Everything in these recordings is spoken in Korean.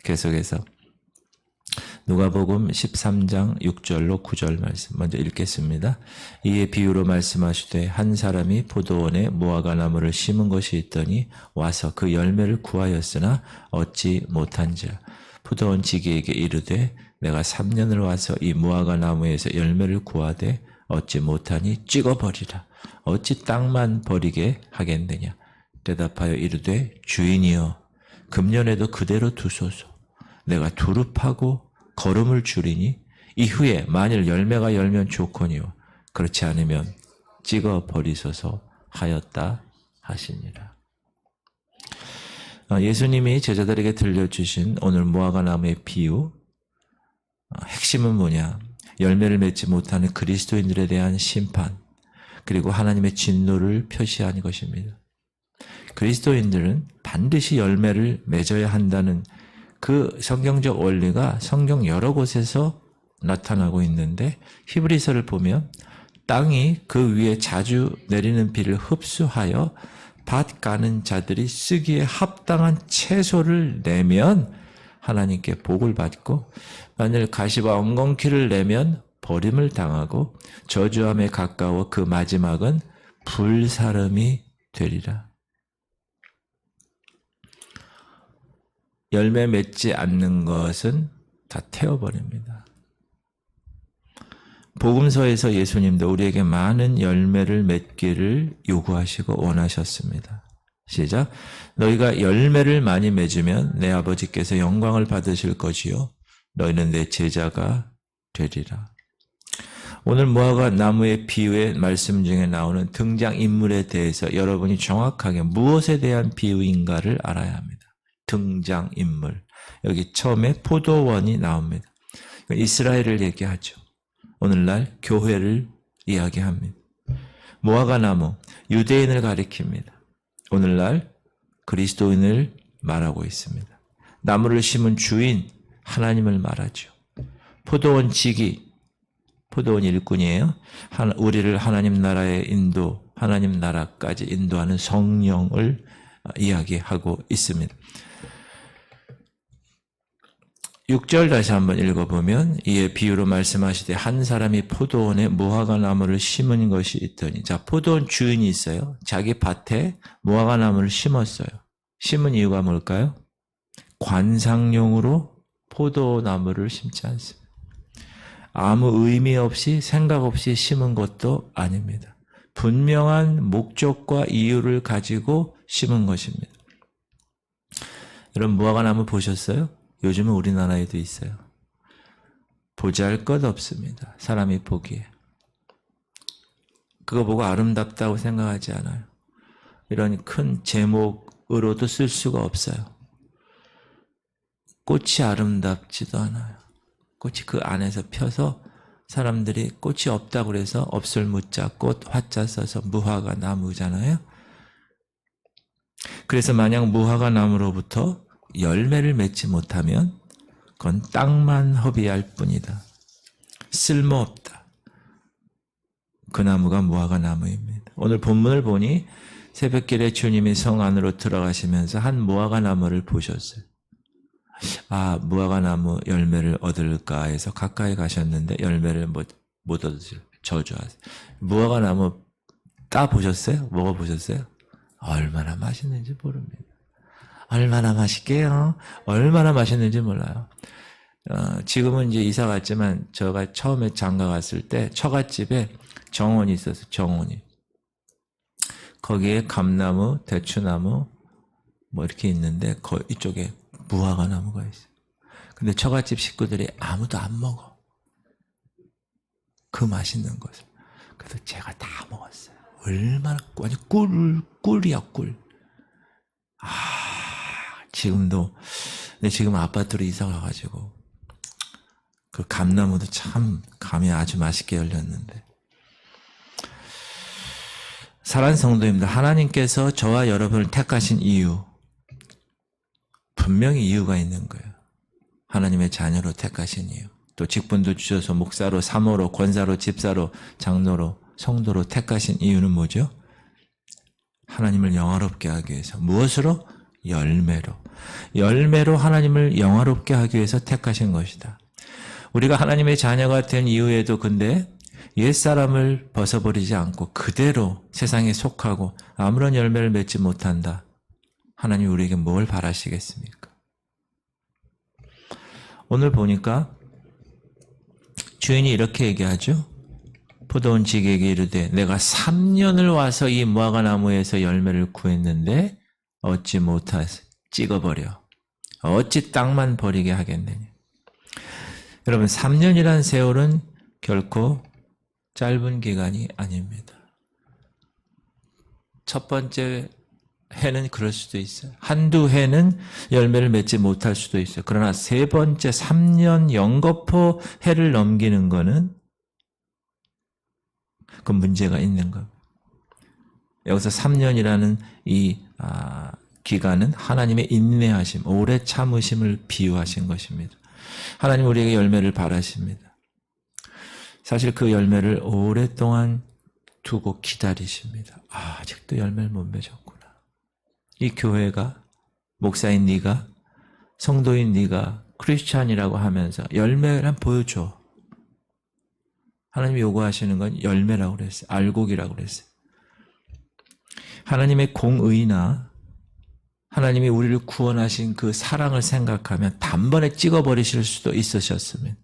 계속해서 누가복음 13장 6절로 9절 말씀 먼저 읽겠습니다. 이에 비유로 말씀하시되 한 사람이 포도원에 무화과 나무를 심은 것이 있더니 와서 그 열매를 구하였으나 얻지 못한지라. 포도원 지기에게 이르되 내가 3년을 와서 이 무화과 나무에서 열매를 구하되 얻지 못하니 찍어버리라. 어찌 땅만 버리게 하겠느냐. 대답하여 이르되 주인이여 금년에도 그대로 두소서. 내가 두릅하고 거름을 줄이니 이후에 만일 열매가 열면 좋거니와 그렇지 않으면 찍어 버리소서 하였다 하시니라. 예수님이 제자들에게 들려주신 오늘 무화과 나무의 비유, 핵심은 뭐냐? 열매를 맺지 못하는 그리스도인들에 대한 심판, 그리고 하나님의 진노를 표시하는 것입니다. 그리스도인들은 반드시 열매를 맺어야 한다는 그 성경적 원리가 성경 여러 곳에서 나타나고 있는데, 히브리서를 보면 땅이 그 위에 자주 내리는 비를 흡수하여 밭 가는 자들이 쓰기에 합당한 채소를 내면 하나님께 복을 받고, 만일 가시와 엉겅퀴를 내면 버림을 당하고 저주함에 가까워 그 마지막은 불사름이 되리라. 열매 맺지 않는 것은 다 태워버립니다. 복음서에서 예수님도 우리에게 많은 열매를 맺기를 요구하시고 원하셨습니다. 시작. 너희가 열매를 많이 맺으면 내 아버지께서 영광을 받으실 것이요 너희는 내 제자가 되리라. 오늘 무화과 나무의 비유의 말씀 중에 나오는 등장인물에 대해서 여러분이 정확하게 무엇에 대한 비유인가를 알아야 합니다. 등장인물. 여기 처음에 포도원이 나옵니다. 이스라엘을 얘기하죠. 오늘날 교회를 이야기합니다. 무화과 나무, 유대인을 가리킵니다. 오늘날 그리스도인을 말하고 있습니다. 나무를 심은 주인, 하나님을 말하죠. 포도원 지기, 포도원 일꾼이에요. 우리를 하나님 나라의 인도, 하나님 나라까지 인도하는 성령을 이야기하고 있습니다. 6절 다시 한번 읽어보면 이에 비유로 말씀하시되 한 사람이 포도원에 무화과 나무를 심은 것이 있더니, 자, 포도원 주인이 있어요. 자기 밭에 무화과 나무를 심었어요. 심은 이유가 뭘까요? 관상용으로 포도나무를 심지 않습니다. 아무 의미 없이 생각 없이 심은 것도 아닙니다. 분명한 목적과 이유를 가지고 심은 것입니다. 여러분 무화과 나무 보셨어요? 요즘은 우리나라에도 있어요. 보잘것없습니다. 사람이 보기에. 그거 보고 아름답다고 생각하지 않아요. 이런 큰 제목으로도 쓸 수가 없어요. 꽃이 아름답지도 않아요. 꽃이 그 안에서 펴서 사람들이 꽃이 없다고 그래서 없을 무자 꽃 화자 써서 무화과 나무잖아요. 그래서 만약 무화과 나무로부터 열매를 맺지 못하면 그건 땅만 허비할 뿐이다. 쓸모없다. 그 나무가 무화과 나무입니다. 오늘 본문을 보니 새벽길에 주님이 성 안으로 들어가시면서 한 무화과 나무를 보셨어요. 아, 무화과 나무 열매를 얻을까 해서 가까이 가셨는데 열매를 못 얻으실 저주하세요. 무화과 나무 따 보셨어요? 먹어 보셨어요? 얼마나 맛있는지 모릅니다. 얼마나 맛있게요? 얼마나 맛있는지 몰라요. 지금은 이제 이사 갔지만 제가 처음에 장가 갔을 때 처갓집에 정원이 있었어요. 정원이. 거기에 감나무, 대추나무 뭐 이렇게 있는데 이쪽에 무화과 나무가 있어요. 근데 처갓집 식구들이 아무도 안 먹어. 그 맛있는 것을. 그래서 제가 다 먹었어요. 얼마나 완전 꿀이야 꿀. 지금도 근데 지금 아파트로 이사 가가지고 그 감나무도 참 감이 아주 맛있게 열렸는데. 사랑하는 성도입니다. 하나님께서 저와 여러분을 택하신 이유, 분명히 이유가 있는 거예요. 하나님의 자녀로 택하신 이유. 또 직분도 주셔서 목사로, 사모로, 권사로, 집사로, 장로로, 성도로 택하신 이유는 뭐죠? 하나님을 영화롭게 하기 위해서. 무엇으로? 열매로 하나님을 영화롭게 하기 위해서 택하신 것이다. 우리가 하나님의 자녀가 된 이후에도 근데 옛사람을 벗어버리지 않고 그대로 세상에 속하고 아무런 열매를 맺지 못한다. 하나님 우리에게 뭘 바라시겠습니까? 오늘 보니까 주인이 이렇게 얘기하죠. 포도원 지기에게 이르되 내가 3년을 와서 이 무화과 나무에서 열매를 구했는데 얻지 못하서 찍어버려. 어찌 땅만 버리게 하겠느냐. 여러분 3년이란 세월은 결코 짧은 기간이 아닙니다. 첫 번째 해는 그럴 수도 있어요. 한두 해는 열매를 맺지 못할 수도 있어요. 그러나 세 번째 3년 영거포 해를 넘기는 거는 그 문제가 있는 겁니다. 여기서 3년이라는 이 기간은 하나님의 인내하심, 오래 참으심을 비유하신 것입니다. 하나님 우리에게 열매를 바라십니다. 사실 그 열매를 오랫동안 두고 기다리십니다. 아직도 열매를 못 맺었구나. 이 교회가, 목사인 네가, 성도인 네가 크리스찬이라고 하면서 열매를 보여줘. 하나님이 요구하시는 건 열매라고 그랬어요. 알곡이라고 그랬어요. 하나님의 공의나 하나님이 우리를 구원하신 그 사랑을 생각하면 단번에 찍어버리실 수도 있으셨으면,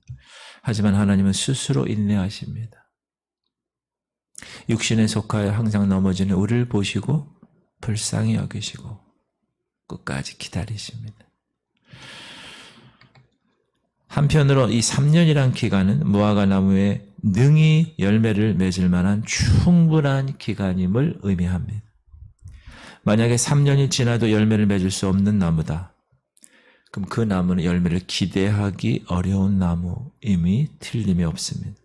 하지만 하나님은 스스로 인내하십니다. 육신에 속하여 항상 넘어지는 우리를 보시고 불쌍히 여기시고 끝까지 기다리십니다. 한편으로 이 3년이란 기간은 무화과 나무에 능히 열매를 맺을 만한 충분한 기간임을 의미합니다. 만약에 3년이 지나도 열매를 맺을 수 없는 나무다. 그럼 그 나무는 열매를 기대하기 어려운 나무임이 틀림이 없습니다.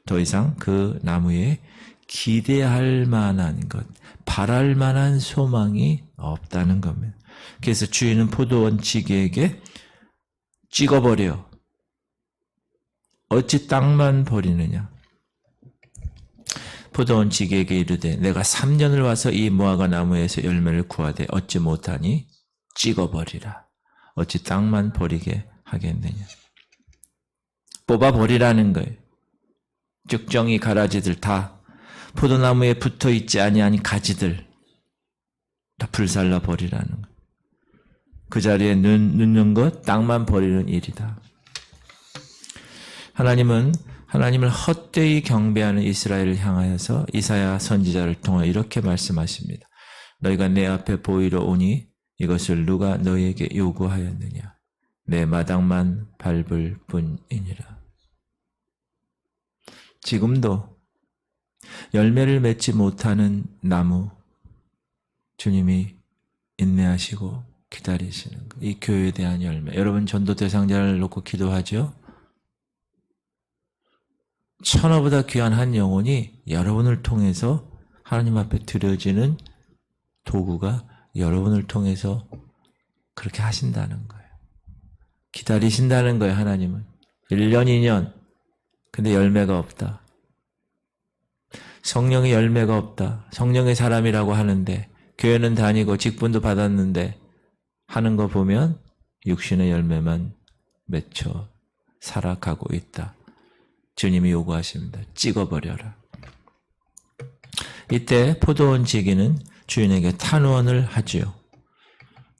더 이상 그 나무에 기대할 만한 것, 바랄 만한 소망이 없다는 겁니다. 그래서 주인은 포도원 지기에게 찍어버려. 어찌 땅만 버리느냐. 포도원 지기에게 이르되 내가 3년을 와서 이 무화과 나무에서 열매를 구하되 얻지 못하니 찍어버리라. 어찌 땅만 버리게 하겠느냐. 뽑아버리라는 거예요. 쭉정이 가라지들 다 포도나무에 붙어있지 아니하니 가지들 다 불살라 버리라는 거예요. 그 자리에 넣는 것 땅만 버리는 일이다. 하나님은 하나님을 헛되이 경배하는 이스라엘을 향하여서 이사야 선지자를 통해 이렇게 말씀하십니다. 너희가 내 앞에 보이러 오니 이것을 누가 너희에게 요구하였느냐. 내 마당만 밟을 뿐이니라. 지금도 열매를 맺지 못하는 나무 주님이 인내하시고 기다리시는 것. 이 교회에 대한 열매. 여러분 전도 대상자를 놓고 기도하죠. 천하보다 귀한 한 영혼이 여러분을 통해서 하나님 앞에 드려지는 도구가 여러분을 통해서 그렇게 하신다는 거예요. 기다리신다는 거예요. 하나님은 1년 2년 근데 열매가 없다. 성령의 열매가 없다. 성령의 사람이라고 하는데 교회는 다니고 직분도 받았는데 하는 거 보면 육신의 열매만 맺혀 살아가고 있다. 주님이 요구하십니다. 찍어버려라. 이때 포도원 지기는 주인에게 탄원을 하지요.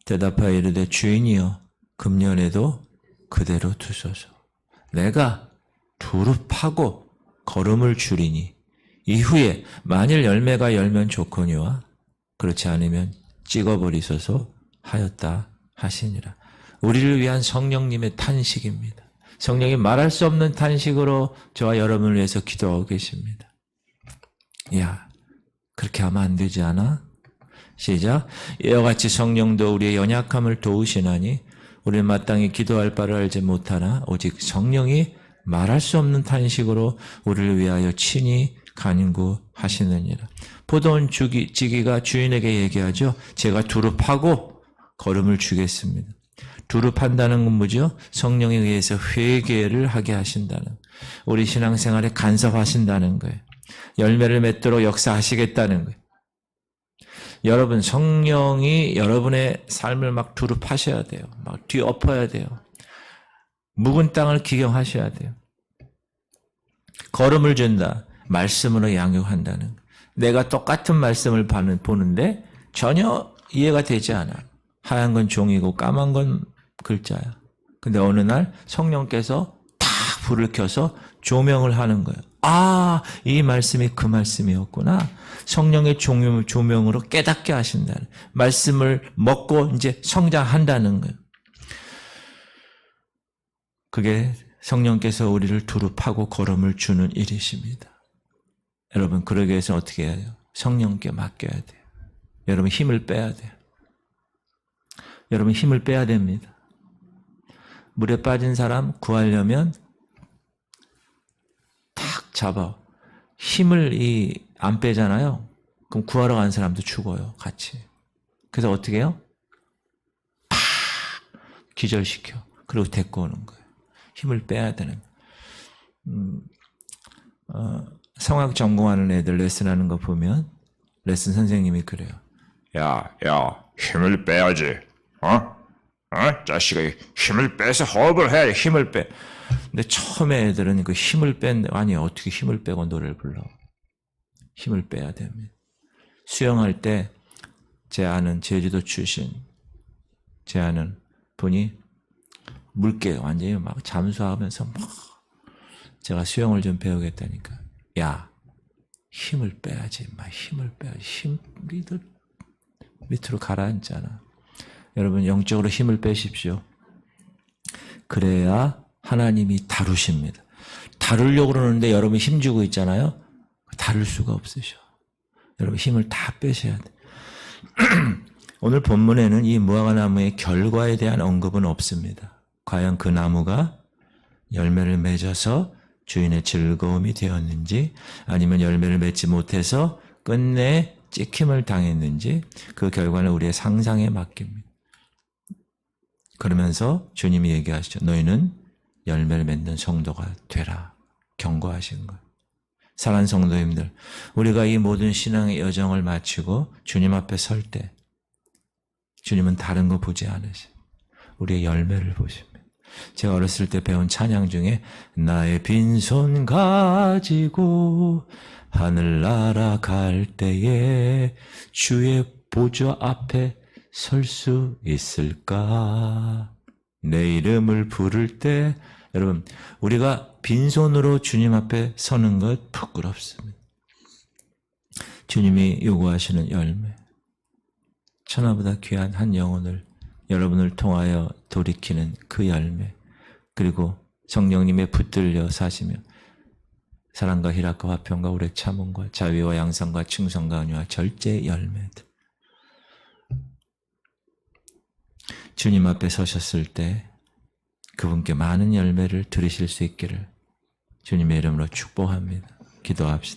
대답하여 이르되 주인이여 금년에도 그대로 두소서. 내가 두루 파고 거름을 줄이니 이후에 만일 열매가 열면 좋거니와 그렇지 않으면 찍어버리소서 하였다 하시니라. 우리를 위한 성령님의 탄식입니다. 성령이 말할 수 없는 탄식으로 저와 여러분을 위해서 기도하고 계십니다. 야, 그렇게 하면 안 되지 않아? 시작. 이와 같이 성령도 우리의 연약함을 도우시나니 우리는 마땅히 기도할 바를 알지 못하나 오직 성령이 말할 수 없는 탄식으로 우리를 위하여 친히 간구하시느니라. 포도원 지기가 주인에게 얘기하죠. 제가 두루 파고 거름을 주겠습니다. 두루 판다는 건 뭐죠? 성령에 의해서 회개를 하게 하신다는, 우리 신앙생활에 간섭하신다는 거예요. 열매를 맺도록 역사하시겠다는 거예요. 여러분 성령이 여러분의 삶을 막 두루파셔야 돼요. 막 뒤엎어야 돼요. 묵은 땅을 기경하셔야 돼요. 걸음을 준다. 말씀으로 양육한다는. 내가 똑같은 말씀을 보는데 전혀 이해가 되지 않아. 하얀 건 종이고 까만 건 글자야. 근데 어느 날 성령께서 탁 불을 켜서 조명을 하는 거예요. 아, 이 말씀이 그 말씀이었구나. 성령의 조명으로 깨닫게 하신다는. 말씀을 먹고 이제 성장한다는 거예요. 그게 성령께서 우리를 두루 파고 걸음을 주는 일이십니다. 여러분, 그러기 위해서 어떻게 해야 돼요? 성령께 맡겨야 돼요. 여러분 힘을 빼야 돼요. 여러분 힘을 빼야 됩니다. 물에 빠진 사람 구하려면 탁 잡아. 힘을 안 빼잖아요. 그럼 구하러 간 사람도 죽어요. 같이. 그래서 어떻게 해요? 팍! 기절시켜. 그리고 데리고 오는 거예요. 힘을 빼야 되는. 성악 전공하는 애들 레슨하는 거 보면 레슨 선생님이 그래요. 야, 힘을 빼야지. 자식아, 힘을 빼서 호흡을 해야 힘을 빼. 근데 처음에 애들은 그 힘을 아니, 어떻게 힘을 빼고 노래를 불러. 힘을 빼야 됩니다. 수영할 때 제 아는 제주도 출신 제 아는 분이 물개 완전히 막 잠수하면서 막 제가 수영을 좀 배우겠다니까. 야, 힘을 빼야지. 막 힘을 빼야지. 힘 밑으로 가라앉잖아. 여러분 영적으로 힘을 빼십시오. 그래야 하나님이 다루십니다. 다루려고 그러는데 여러분 힘주고 있잖아요. 다룰 수가 없으셔. 여러분 힘을 다 빼셔야 돼. 오늘 본문에는 이 무화과나무의 결과에 대한 언급은 없습니다. 과연 그 나무가 열매를 맺어서 주인의 즐거움이 되었는지 아니면 열매를 맺지 못해서 끝내 찍힘을 당했는지 그 결과는 우리의 상상에 맡깁니다. 그러면서 주님이 얘기하시죠. 너희는 열매를 맺는 성도가 되라. 경고하신 거예요. 사랑하는 성도님들, 우리가 이 모든 신앙의 여정을 마치고 주님 앞에 설 때 주님은 다른 거 보지 않으세요. 우리의 열매를 보십니다. 제가 어렸을 때 배운 찬양 중에 나의 빈손 가지고 하늘 날아갈 때에 주의 보좌 앞에 설 수 있을까? 내 이름을 부를 때 여러분 우리가 빈손으로 주님 앞에 서는 것 부끄럽습니다. 주님이 요구하시는 열매, 천하보다 귀한 한 영혼을 여러분을 통하여 돌이키는 그 열매, 그리고 성령님의 붙들려 사시며 사랑과 희락과 화평과 오래 참음과 자비와 양선과 충성과 은혜와 절제의 열매들. 주님 앞에 서셨을 때 그분께 많은 열매를 들으실 수 있기를 주님의 이름으로 축복합니다. 기도합시다.